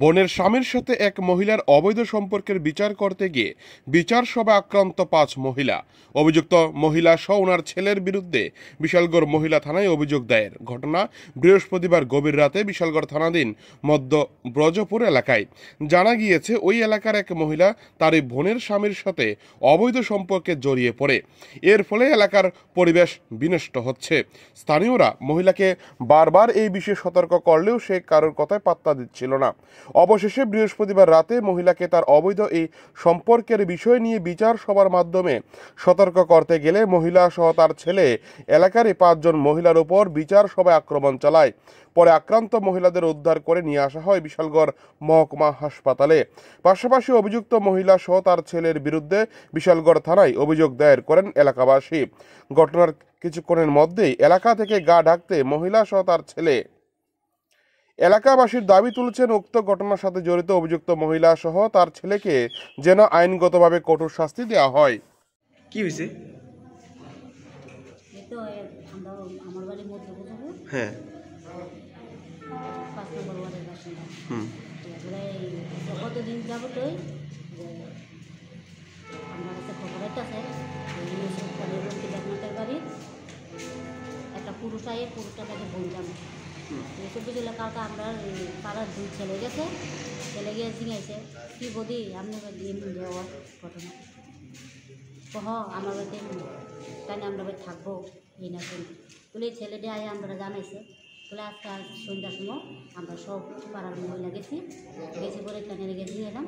বোনের স্বামীর সাথে এক মহিলার অবৈধ সম্পর্কের বিচার করতে গিয়ে বিচার সভায় আক্রান্ত ৫ মহিলা। অভিযুক্ত মহিলা সহ ওনার ছেলের বিরুদ্ধে বিশালগড় মহিলা থানায় অভিযোগ দায়ের। ঘটনা বৃহস্পতিবার গভীর রাতে বিশালগড় থানাধীন মধ্য ব্রজপুর এলাকায়। জানা গিয়েছে ওই এলাকার এক মহিলা তার এই বোনের স্বামীর সাথে অবৈধ সম্পর্কে জড়িয়ে পড়ে। এর ফলে এলাকার পরিবেশ বিনষ্ট হচ্ছে। স্থানীয়রা মহিলাকে বারবার এই বিষয়ে সতর্ক করলেও সে কারোর কথায় পাত্তা দিচ্ছিল না। অবশেষে বৃহস্পতিবার রাতে মহিলাকে তার অবৈধ এই সম্পর্কের বিষয় নিয়ে বিচার সভার মাধ্যমে সতর্ক করতে গেলে মহিলা সহ তার ছেলে এলাকারই ৫ জন মহিলার উপর বিচার সভায় আক্রমণ চালায়। পরে আক্রান্ত মহিলাদের উদ্ধার করে নিয়ে আসা হয় বিশালগড় মহকুমা হাসপাতালে। পাশাপাশি অভিযুক্ত মহিলা সহ তার ছেলের বিরুদ্ধে বিশালগড় থানায় অভিযোগ দায়ের করেন এলাকাবাসী। ঘটনার কিছুক্ষণের মধ্যেই এলাকা থেকে গা ঢাকতে মহিলা সহ তার ছেলে। এলাকাবাসীর দাবি তুলছেন উক্ত ঘটনার সাথে জড়িত অভিযুক্ত মহিলা সহ তার ছেলেকে যেন আইনগতভাবে কঠোর শাস্তি দেওয়া হয়। কি হয়েছে? আমার বাড়ি মধ্যপ্রদেশ, হ্যাঁ। ৫ নম্বর ওয়ার্ডের বাসিন্দা। হুম। কতদিন যাবতই আমার কাছে খবর আছে আপনাদের বাড়ির একটা পুরুষ আয়ে পুরুষটা তাকে বললাম এসব কিছু কালকে আমরা পাড়ার 2 ছেলে গেছে, ছেলে গিয়ে জিঙাইছে কি বদি আপনার দেওয়ার ঘটনা হ আমার বাড়িতে তাই আমরা বাড়ি থাকবো এই না শুনছি বলে ছেলেটি আয়ে আমরা জানাইছে বলে আজকে আজ সন্ধ্যার সময় আমরা সব পাড়ার মহিলা গেছি পরে এখানে গেছি এলাম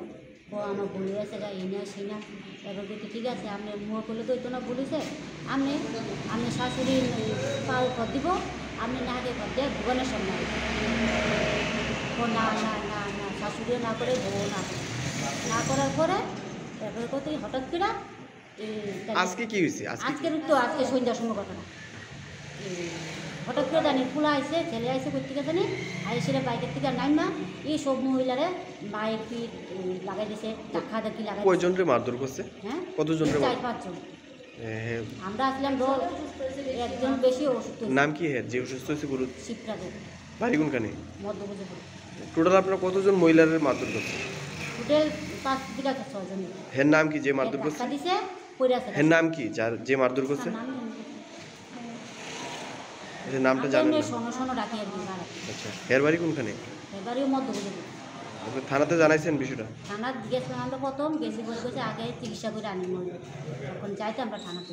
ও আমার বলে আছে গা এই না সেই না এবার বলতে ঠিক আছে আপনি মুখ করলে তো না বলেছে আপনি শাশুড়ি পাও কর দিব আপনি না আগে কর দিয়ে ভুবনের সামনে ও না না না না শাশুড়িও না করে বউ না করার পরে এবার কত হঠাৎ করে আজকে কি হয়েছে? আজকে সন্ধ্যার সময় ঘটনা হঠাৎ করে জানি ফুলা আইসে ছেলে আইসে করতে জানি আইসে বাইকের থেকে নাই না এই সব মহিলারে মায়ের পিঠ লাগাই দিছে দেখা দেখি লাগাই কয়জনরে মারধর করছে? হ্যাঁ কতজনরে? 4-5 জন। আমরা আসলাম একজন বেশি অসুস্থ। নাম কি হ্যাঁ যে অসুস্থ হয়েছে? গুরু শিবরাজের বাড়ি কোনখানে? মধ্যপ্রদেশ। টোটাল আপনার কতজন মহিলারে মারধর করছে? টোটাল 5 থেকে 6 জন। হ্যাঁ নাম কি যে মারধর করছে? দিছে পড়ে আছে। হ্যাঁ নাম কি যার যে মারধর করছে? নামটা জানেন না? শোনো ডাকি আর কি। আচ্ছা, এর বাড়ি কোনখানে? এর বাড়িও মধ্যপ্রদেশ। আপনি থানাতে জানাইছেন বিষয়টা? থানা গেছিলাম আমরা প্রথম গেছি বলছে আগে চিকিৎসা করে আনি এখন যাইতে আমরা থানাতে।